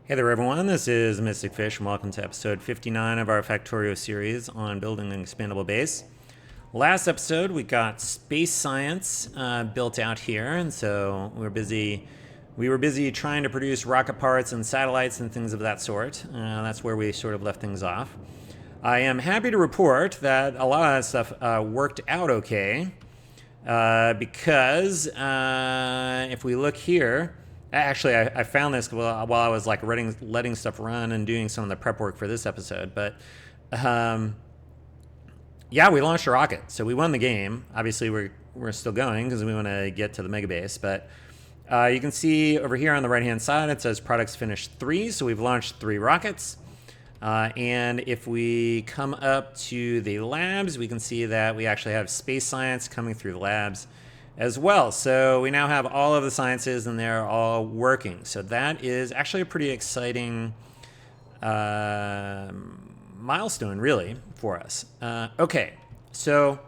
Hey there, everyone. This is Mystic Fish, and welcome to episode 59 of our Factorio series on building an expandable base. Last episode, we got space science built out here, and so we were busy trying to produce rocket parts and satellites and things of that sort. That's where we sort of left things off. I am happy to report that a lot of that stuff worked out okay, because if we look here. Actually, I found this while I was like letting stuff run and doing some of the prep work for this episode. But yeah, we launched a rocket, so we won the game. Obviously, we're still going because we want to get to the mega base. But you can see over here on the right hand side it says products finished 3. So we've launched 3 rockets. And if we come up to the labs, we can see that we actually have space science coming through the labs as well. So we now have all of the sciences and they're all working. So that is actually a pretty exciting milestone, really, for us. Okay, so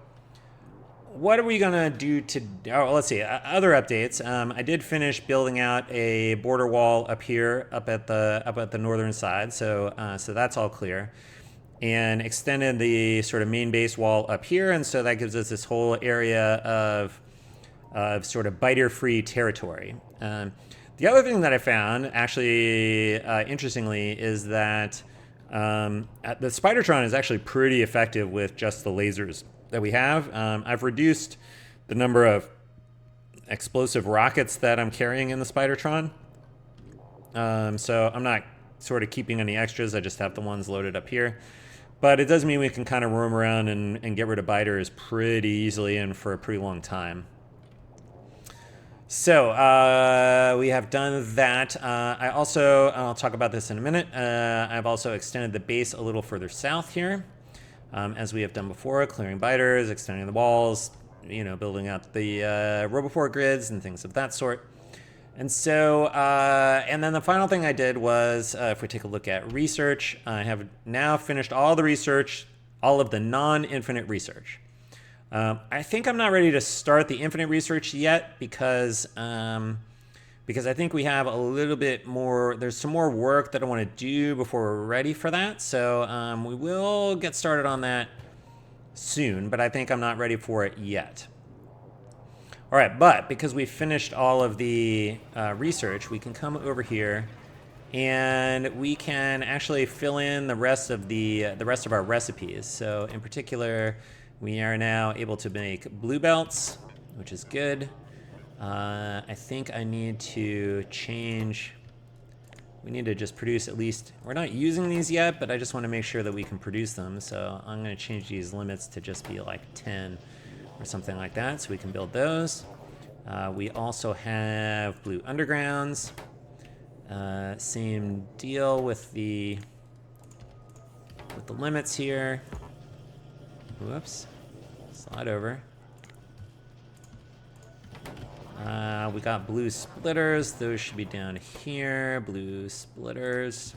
what are we gonna do today? Oh, let's see. Other updates. I did finish building out a border wall up here, up at the northern side. So that's all clear, and extended the sort of main base wall up here, and so that gives us this whole area of sort of biter-free territory. The other thing that I found, actually, interestingly, is that the Spidertron is actually pretty effective with just the lasers that we have. I've reduced the number of explosive rockets that I'm carrying in the Spidertron. So I'm not sort of keeping any extras. I just have the ones loaded up here. But it does mean we can kind of roam around and get rid of biters pretty easily and for a pretty long time. So we have done that. I'll talk about this in a minute. I've also extended the base a little further south here, as we have done before, clearing biters, extending the walls, building out the RoboFort grids and things of that sort. And so, and then the final thing I did was, if we take a look at research, I have now finished all the research, all of the non-infinite research. I think I'm not ready to start the infinite research yet because I think we have a little bit more. There's some more work that I want to do before we're ready for that. So we will get started on that soon, but I think I'm not ready for it yet. All right, but because we finished all of the research, we can come over here and we can actually fill in the rest of our recipes. So in particular, we are now able to make blue belts, which is good. I think I need to change. We need to just produce at least. We're not using these yet, but I just want to make sure that we can produce them. So I'm going to change these limits to just be like 10 or something like that, so we can build those. We also have blue undergrounds. Same deal with the limits here. Whoops. Slide over. We got blue splitters. Those should be down here. Blue splitters.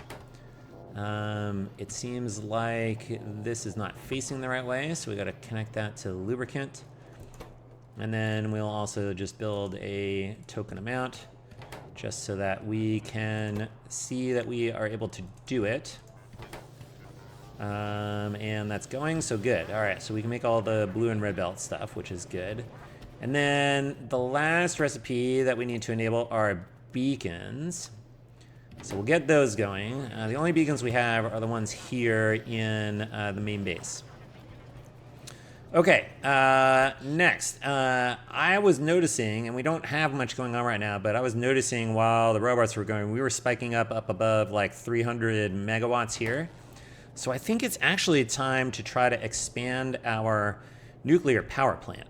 It seems like this is not facing the right way, so we got to connect that to lubricant. And then we'll also just build a token amount just so that we can see that we are able to do it. And that's going, so good. All right, so we can make all the blue and red belt stuff, which is good. And then the last recipe that we need to enable are beacons. So we'll get those going. The only beacons we have are the ones here in the main base. Okay, next. I was noticing, and we don't have much going on right now, but I was noticing while the robots were going, we were spiking up above like 300 megawatts here. So I think it's actually time to try to expand our nuclear power plant,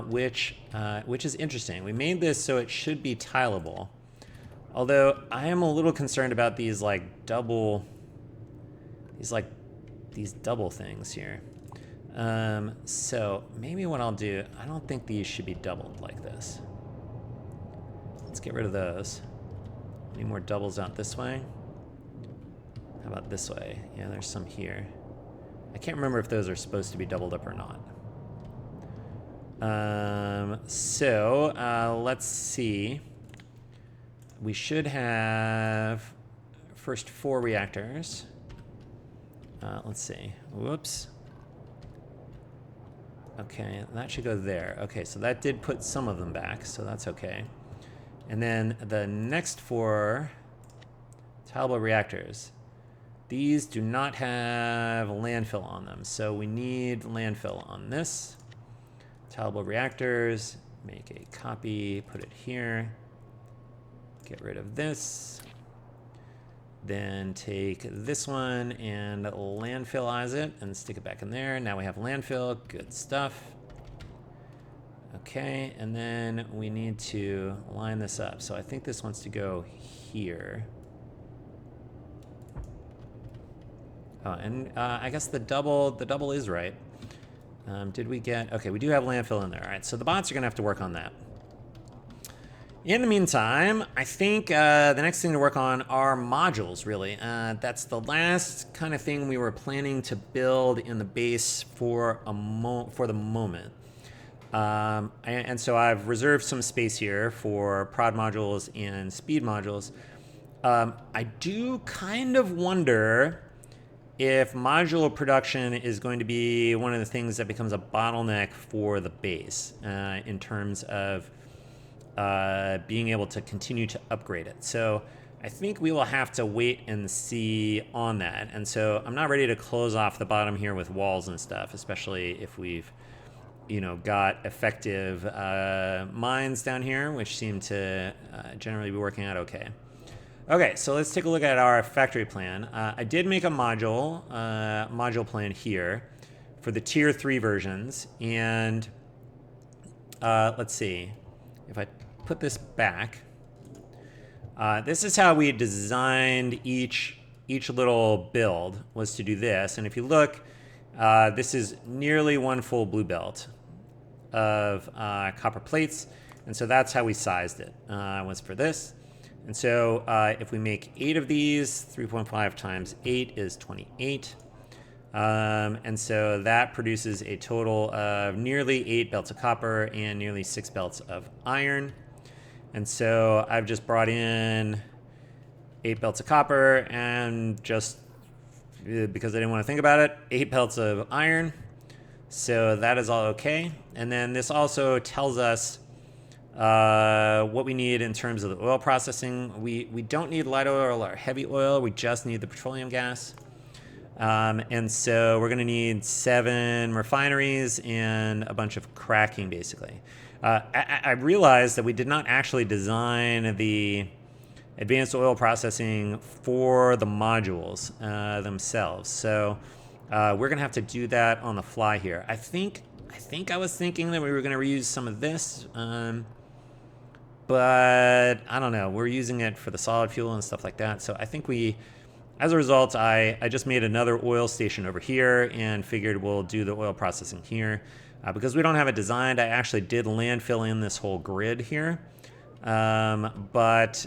which is interesting. We made this so it should be tileable. Although I am a little concerned about these double things here. So maybe what I'll do, I don't think these should be doubled like this. Let's get rid of those. Any more doubles out this way? How about this way? Yeah, there's some here. I can't remember if those are supposed to be doubled up or not. Let's see. We should have first 4 reactors. Let's see. Whoops. Okay, that should go there. Okay, so that did put some of them back, so that's okay. And then the next 4 Talbot reactors. These do not have landfill on them, so we need landfill on this. Talbot reactors, make a copy, put it here. Get rid of this. Then take this one and landfillize it and stick it back in there. Now we have landfill, good stuff. Okay, and then we need to line this up. So I think this wants to go here. Oh, and I guess the double is right. Did we get, okay, we do have landfill in there. All right, so the bots are gonna have to work on that. In the meantime, I think the next thing to work on are modules, really. That's the last kind of thing we were planning to build in the base for the moment. And so I've reserved some space here for prod modules and speed modules. I do kind of wonder if modular production is going to be one of the things that becomes a bottleneck for the base in terms of being able to continue to upgrade it. So I think we will have to wait and see on that. And so I'm not ready to close off the bottom here with walls and stuff, especially if we've, got effective mines down here, which seem to generally be working out okay. Okay, so let's take a look at our factory plan. I did make a module plan here for the tier 3 versions. And let's see, if I put this back, this is how we designed each little build, was to do this. And if you look, this is nearly 1 full blue belt of copper plates. And so that's how we sized it, was for this. And so if we make 8 of these, 3.5 times 8 is 28. And so that produces a total of nearly 8 belts of copper and nearly 6 belts of iron. And so I've just brought in 8 belts of copper and just, because I didn't want to think about it, 8 belts of iron. So that is all okay. And then this also tells us what we need in terms of the oil processing. We don't need light oil or heavy oil. We just need the petroleum gas. And so we're going to need 7 refineries and a bunch of cracking, basically. I realized that we did not actually design the advanced oil processing for the modules themselves. So we're going to have to do that on the fly here. I think I was thinking that we were going to reuse some of this, but I don't know. We're using it for the solid fuel and stuff like that. So I think as a result, I just made another oil station over here and figured we'll do the oil processing here. Because we don't have it designed, I actually did landfill in this whole grid here. But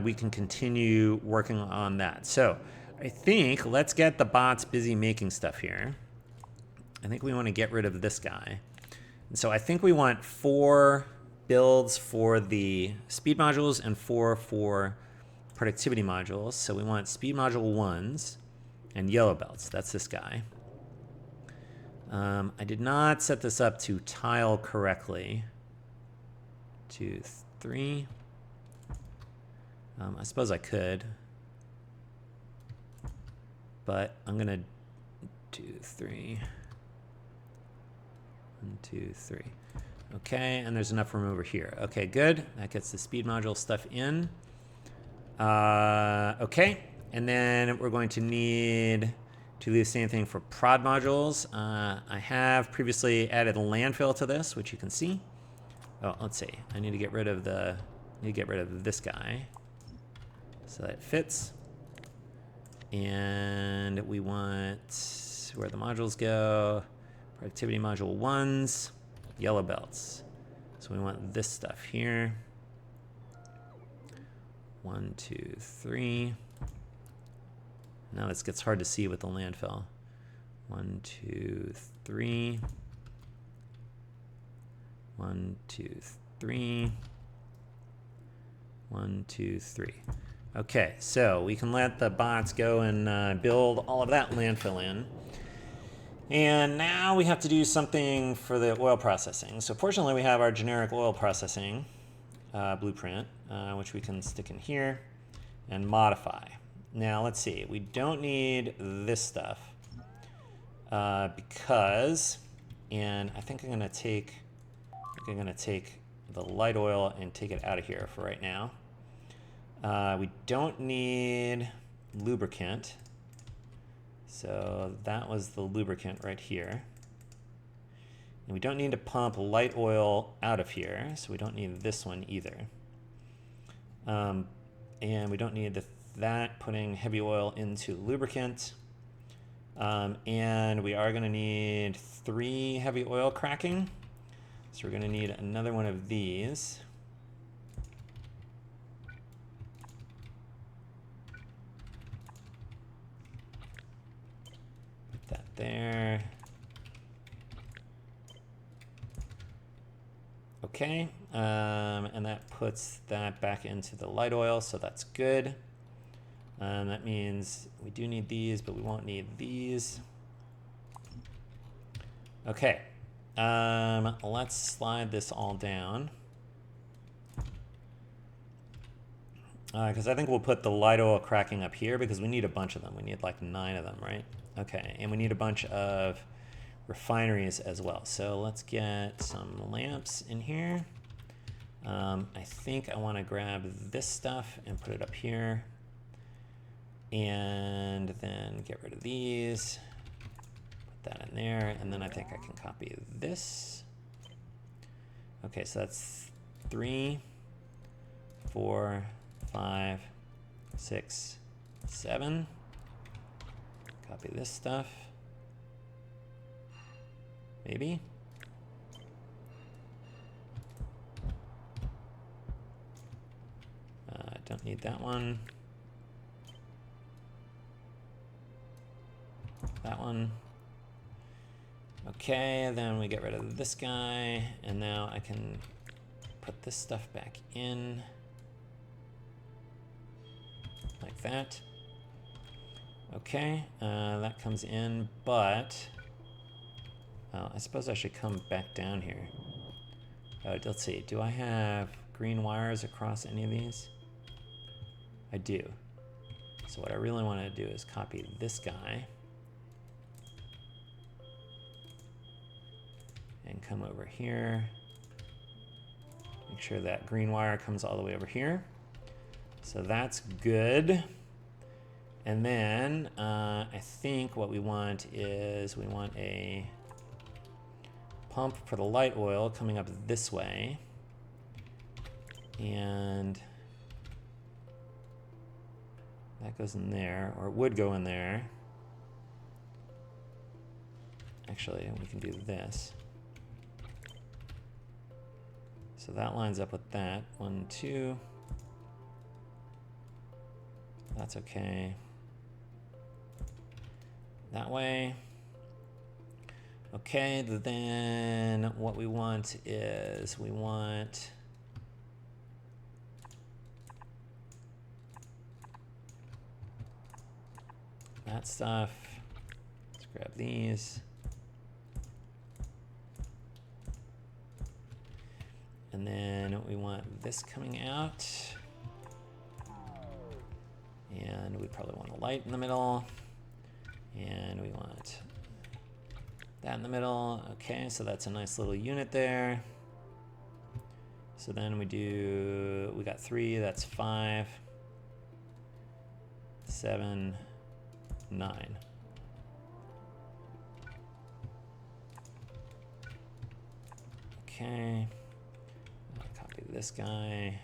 we can continue working on that. So I think let's get the bots busy making stuff here. I think we want to get rid of this guy. And so I think we want 4 builds for the speed modules and 4 for productivity modules. So we want speed module 1s and yellow belts. That's this guy. I did not set this up to tile correctly. 2, 3. I suppose I could, but I'm gonna 2, 3. 1, 2, 3. Okay, and there's enough room over here. Okay, good. That gets the speed module stuff in. Okay, and then we're going to need to do the same thing for prod modules. I have previously added landfill to this, which you can see. Oh, let's see. I need to get rid of this guy so that it fits. And we want where the modules go. Productivity module 1s, yellow belts. So we want this stuff here. 1, 2, 3. Now this gets hard to see with the landfill. 1, 2, 3. 1, 2, 3. 1, 2, 3. Okay, so we can let the bots go and build all of that landfill in. And now we have to do something for the oil processing. So fortunately, we have our generic oil processing blueprint, which we can stick in here and modify. Now, let's see. We don't need this stuff because, and I think I'm going to take the light oil and take it out of here for right now. We don't need lubricant. So that was the lubricant right here. And we don't need to pump light oil out of here, so we don't need this one either. And we don't need that putting heavy oil into lubricant. And we are going to need 3 heavy oil cracking. So we're going to need another one of these. Put that there. Okay, and that puts that back into the light oil, so that's good. That means we do need these, but we won't need these. Okay, let's slide this all down. Because I think we'll put the light oil cracking up here because we need a bunch of them. We need like 9 of them, right? Okay, and we need a bunch of refineries as well. So let's get some lamps in here. I think I want to grab this stuff and put it up here. And then get rid of these. Put that in there. And then I think I can copy this. Okay, so that's 3, 4, 5, 6, 7. Copy this stuff. Maybe. Don't need that one. That one. Okay, then we get rid of this guy, and now I can put this stuff back in. Like that. Okay, that comes in, but I suppose I should come back down here. Let's see, do I have green wires across any of these? I do. So what I really want to do is copy this guy and come over here. Make sure that green wire comes all the way over here. So that's good. And then I think what we want is we want a pump for the light oil coming up this way. And that goes in there, or it would go in there. Actually, we can do this. So that lines up with that. 1, 2. That's okay. That way. Okay, then what we want is we want that stuff. Let's grab these. And then we want this coming out. And we probably want a light in the middle. And we want that in the middle. Okay, so that's a nice little unit there. So then we got 3, that's 5, 7, 9. Okay, I'll copy this guy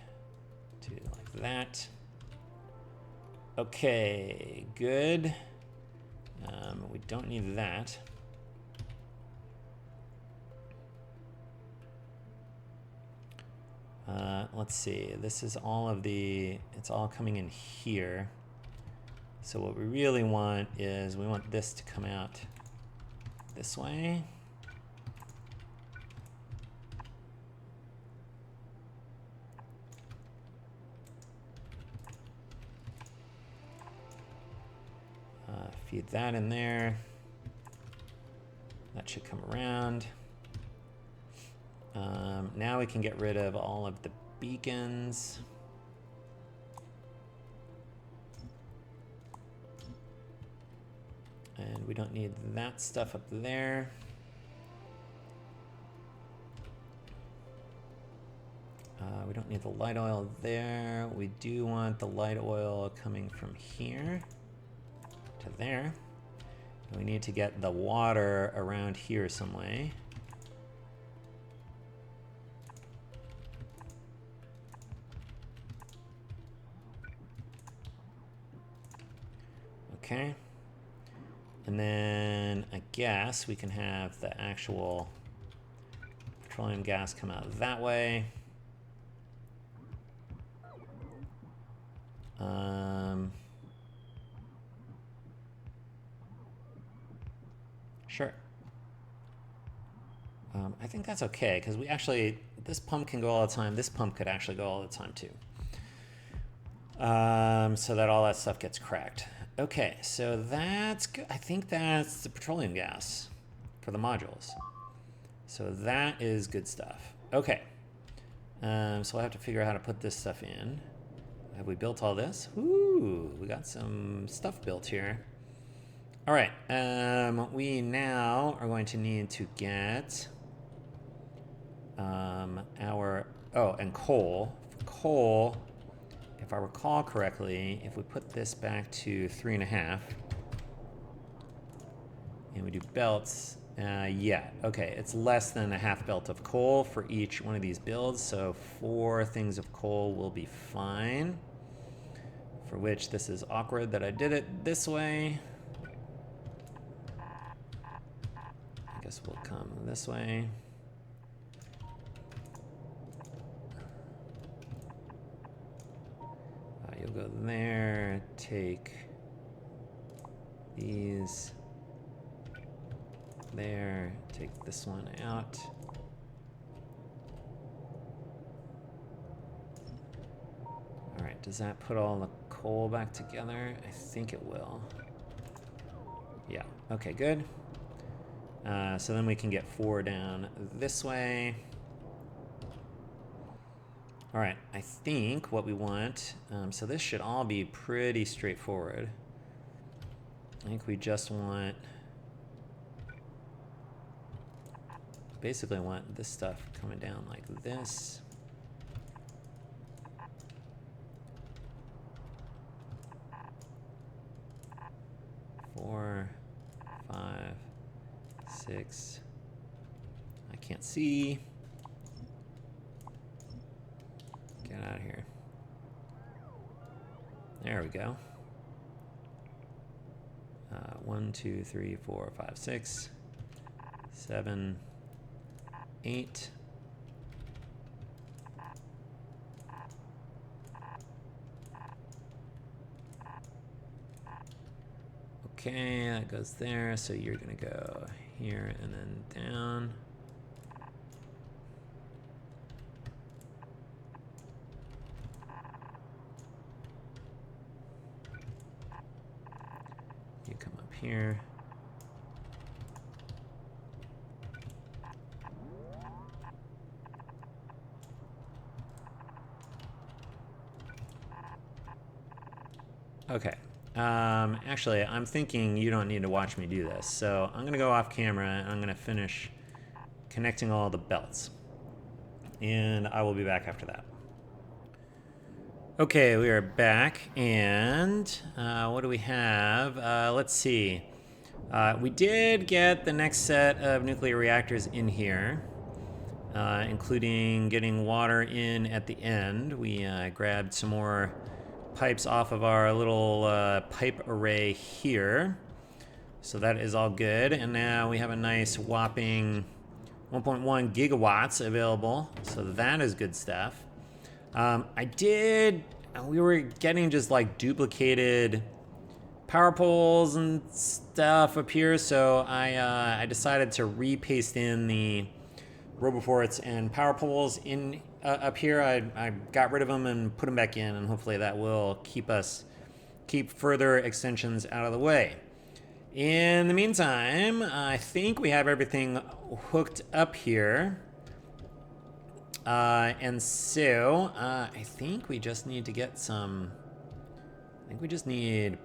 to like that. Okay, good. We don't need that. Let's see, this is all of it's all coming in here. So what we really want is we want this to come out this way. Feed that in there. That should come around. Now we can get rid of all of the beacons. And we don't need that stuff up there. We don't need the light oil there. We do want the light oil coming from here to there. And we need to get the water around here some way. Okay. And then I guess we can have the actual petroleum gas come out that way. Sure. I think that's okay, because we actually, this pump can go all the time. This pump could actually go all the time too. So that all that stuff gets cracked. Okay, so that's good. I think that's the petroleum gas for the modules. So that is good stuff. Okay. So we'll have to figure out how to put this stuff in. Have we built all this? Ooh, we got some stuff built here. All right, we now are going to need to get and coal. For coal, if I recall correctly, if we put this back to 3.5, and we do belts, yeah, okay, it's less than a half belt of coal for each one of these builds, so 4 things of coal will be fine. For which this is awkward that I did it this way. I guess we'll come this way. You'll go there, take these there, take this one out. All right, does that put all the coal back together? I think it will. Yeah, okay, good. So then we can get 4 down this way. All right, I think what we want, so this should all be pretty straightforward. I think we just want, basically want this stuff coming down like this. Four, 5, 6. I can't see. Get out of here. There we go. 1, 2, 3, 4, 5, 6, 7, 8. Okay, that goes there, so you're gonna go here and then down. You come up here. Okay. Actually, I'm thinking you don't need to watch me do this. So I'm going to go off camera and I'm going to finish connecting all the belts. And I will be back after that. Okay, we are back. And what do we have? Let's see. We did get the next set of nuclear reactors in here, including getting water in at the end. We grabbed some more pipes off of our little pipe array here. So that is all good. And now we have a nice whopping 1.1 gigawatts available. So that is good stuff. We were getting just like duplicated power poles and stuff up here. So I decided to repaste in the RoboForts and power poles in up here. I got rid of them and put them back in, and hopefully that will keep us keep further extensions out of the way. In the meantime, I think we have everything hooked up here. And so, I think we just need to get some... I think we just need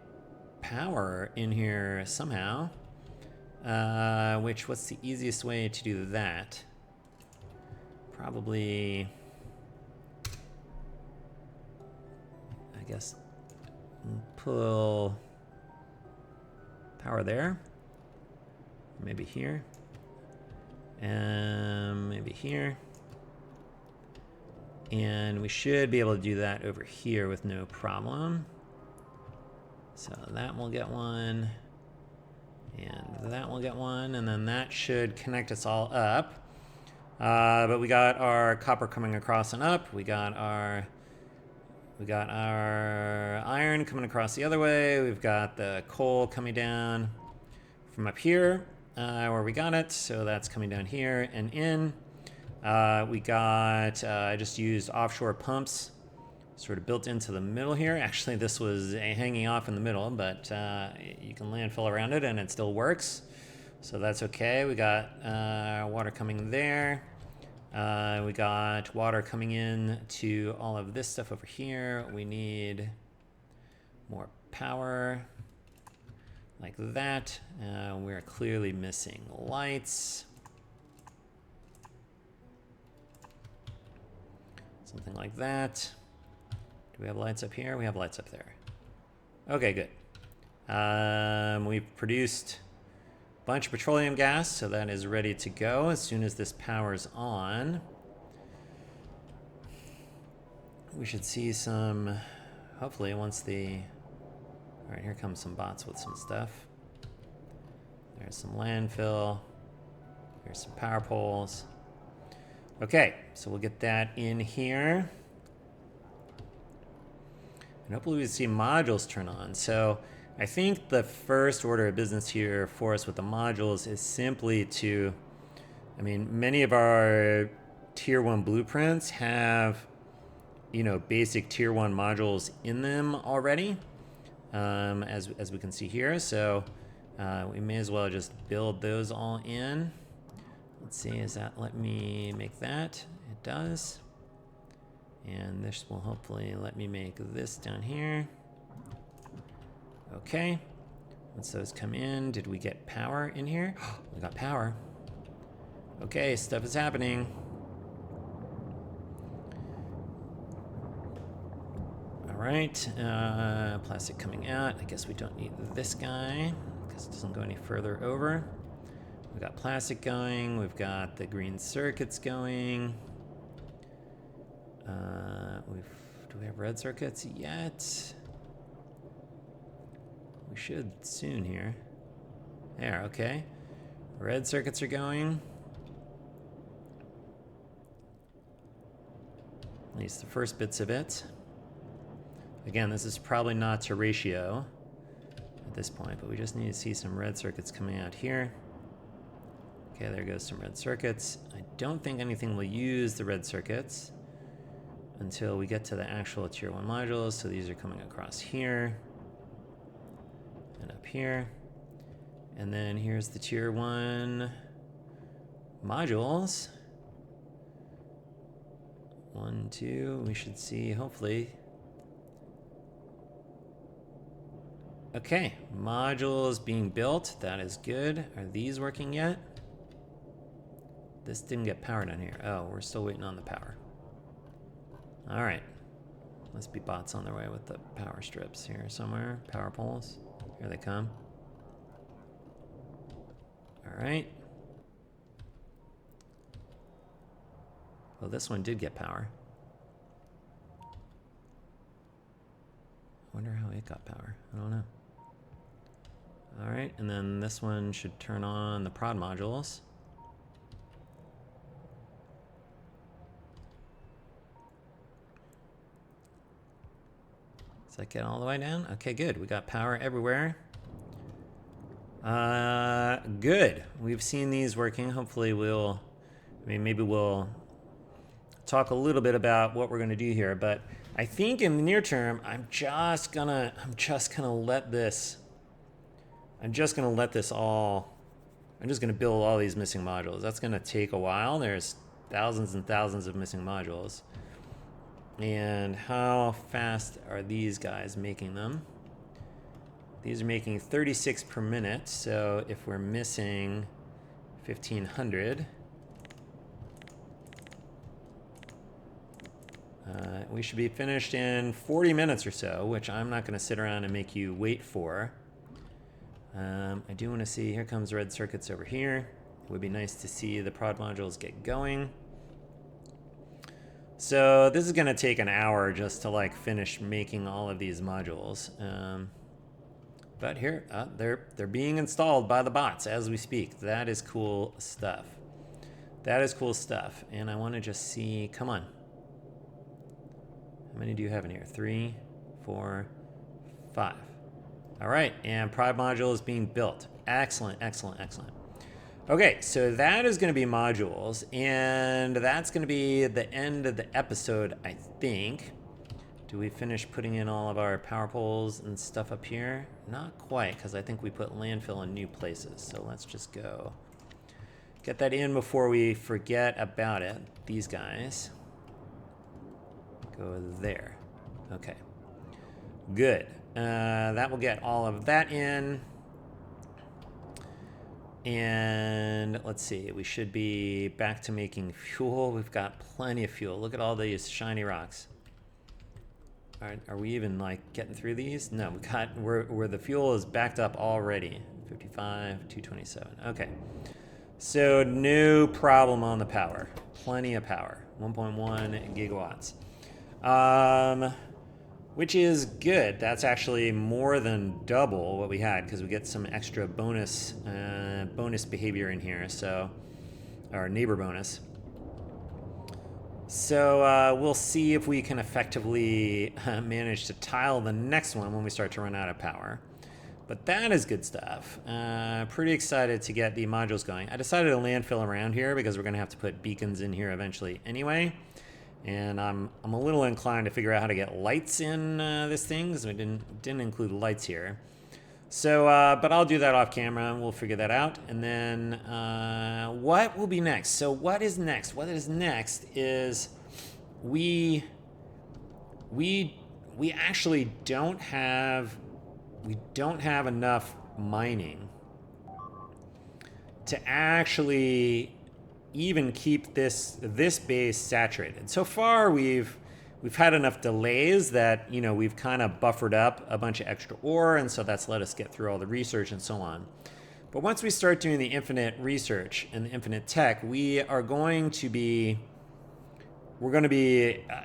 power in here somehow. What's the easiest way to do that? Probably... I guess... pull... power there. Maybe here. And maybe here. And we should be able to do that over here with no problem. So that will get one. And that will get one. And then that should connect us all up. But we got our copper coming across and up. We got our iron coming across the other way. We've got the coal coming down from up here where we got it. So that's coming down here and in. We got, I just used offshore pumps sort of built into the middle here. Actually, this was hanging off in the middle, but you can landfill around it and it still works. So that's okay. We got water coming there. We got water coming in to all of this stuff over here. We need more power like that. We're clearly missing lights. Something like that. Do we have lights up here? We have lights up there. Okay, good. We've produced a bunch of petroleum gas, so that is ready to go as soon as this power's on. We should see some, hopefully once the, all right, here comes some bots with some stuff. There's some landfill. There's some power poles. Okay, so we'll get that in here. And hopefully we see modules turn on. So I think the first order of business here for us with the modules is simply to, I mean, many of our tier 1 blueprints have, you know, basic tier 1 modules in them already, as we can see here. So we may as well just build those all in. Let's see, does that let me make that? It does. And this will hopefully let me make this down here. Okay. Once those come in, did we get power in here? We got power. Okay, stuff is happening. All right, plastic coming out. I guess we don't need this guy because it doesn't go any further over. We've got plastic going. We've got the green circuits going. Do we have red circuits yet? We should soon here. There, okay. Red circuits are going. At least the first bits of it. Again, this is probably not to ratio at this point, but we just need to see some red circuits coming out here. Okay, there goes some red circuits. I don't think anything will use the red circuits until we get to the actual tier 1 modules. So these are coming across here and up here. And then here's the tier 1 modules. 1, 2, we should see, hopefully. Okay, modules being built, that is good. Are these working yet? This didn't get power down here. Oh, we're still waiting on the power. All right. Must be bots on their way with the power strips here somewhere. Power poles. Here they come. All right. Well, this one did get power. I wonder how it got power. I don't know. All right, and then this one should turn on the prod modules. Does that get all the way down? Okay, good. We got power everywhere. Good. We've seen these working. Hopefully maybe we'll talk a little bit about what we're going to do here. But I think in the near term, I'm just gonna let this all. I'm just gonna build all these missing modules. That's gonna take a while. There's thousands and thousands of missing modules. And how fast are these guys making them? These are making 36 per minute. So if we're missing 1,500, we should be finished in 40 minutes or so, which I'm not going to sit around and make you wait for. I do want to see, here comes red circuits over here. It would be nice to see the prod modules get going. So this is going to take an hour just to like finish making all of these modules. But here, they're being installed by the bots as we speak. That is cool stuff. That is cool stuff. And I want to just see, come on. How many do you have in here? 3, 4, 5. All right, and prod module is being built. Excellent, excellent, excellent. Okay, so that is going to be modules, and that's going to be the end of the episode, I think. Do we finish putting in all of our power poles and stuff up here? Not quite, because I think we put landfill in new places. So let's just go get that in before we forget about it. These guys go there. Okay, good. That will get all of that in. And let's see, we should be back to making fuel. We've got plenty of fuel. Look at all these shiny rocks. Are we even like getting through these? No, where the fuel is backed up already. 55, 227. Okay. So no problem on the power. Plenty of power. 1.1 gigawatts. Which is good. That's actually more than double what we had because we get some extra bonus behavior in here. So, our neighbor bonus. So we'll see if we can effectively manage to tile the next one when we start to run out of power. But that is good stuff. Pretty excited to get the modules going. I decided to landfill around here because we're going to have to put beacons in here eventually anyway. And I'm a little inclined to figure out how to get lights in this thing because we didn't include lights here. So, but I'll do that off camera and we'll figure that out. And then what will be next? So what is next? What is next is we actually don't have enough mining to actually even keep this base saturated. So far we've had enough delays that, you know, we've kind of buffered up a bunch of extra ore, and so that's let us get through all the research and so on. But once we start doing the infinite research and the infinite tech, we're going to be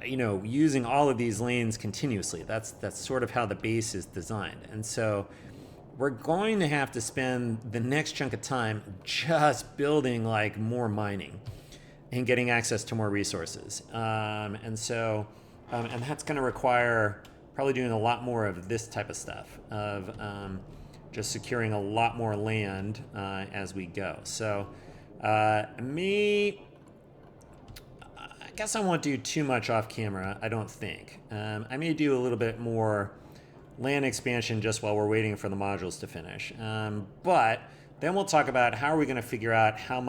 you know, using all of these lanes continuously. That's sort of how the base is designed. And so we're going to have to spend the next chunk of time just building like more mining and getting access to more resources. And that's going to require probably doing a lot more of this type of stuff, of just securing a lot more land as we go. So I guess I won't do too much off camera, I don't think. I may do a little bit more land expansion just while we're waiting for the modules to finish. But then we'll talk about how are we going to figure out how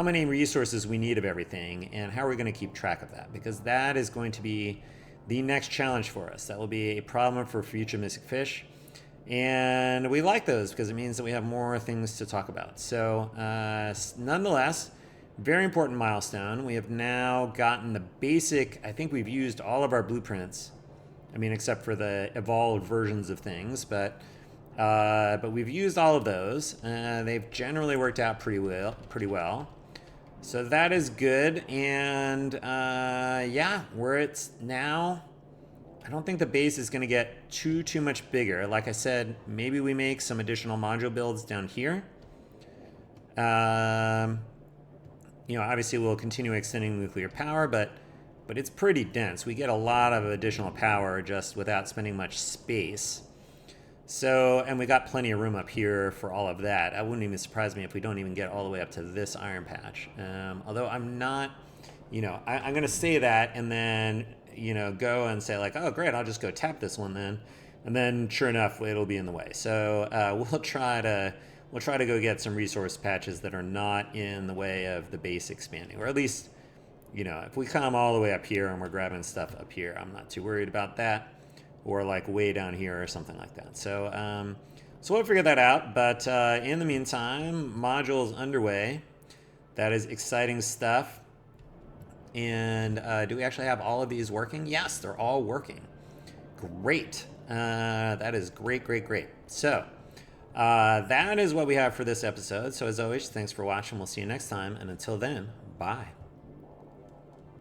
many resources we need of everything and how are we going to keep track of that, because that is going to be the next challenge for us. That will be a problem for future Mystic Fish. And we like those because it means that we have more things to talk about. So nonetheless, very important milestone. We have now gotten the basic, I think we've used all of our blueprints. I mean, except for the evolved versions of things, but we've used all of those. They've generally worked out pretty well. So that is good. And yeah, where it's now, I don't think the base is going to get too much bigger. Like I said, maybe we make some additional module builds down here. You know, obviously we'll continue extending nuclear power, but it's pretty dense. We get a lot of additional power just without spending much space. So, and we got plenty of room up here for all of that. I wouldn't even surprise me if we don't even get all the way up to this iron patch. Although I'm not, you know, I'm going to say that, and then, go and say like, oh, great, I'll just go tap this one then. And then sure enough, it'll be in the way. So we'll try to go get some resource patches that are not in the way of the base expanding, or at least, if we come all the way up here and we're grabbing stuff up here, I'm not too worried about that, or like way down here or something like that. So we'll figure that out. But in the meantime, module's underway. That is exciting stuff. And do we actually have all of these working? Yes, they're all working. Great. That is great, great, great. So that is what we have for this episode. So as always, thanks for watching. We'll see you next time. And until then, bye.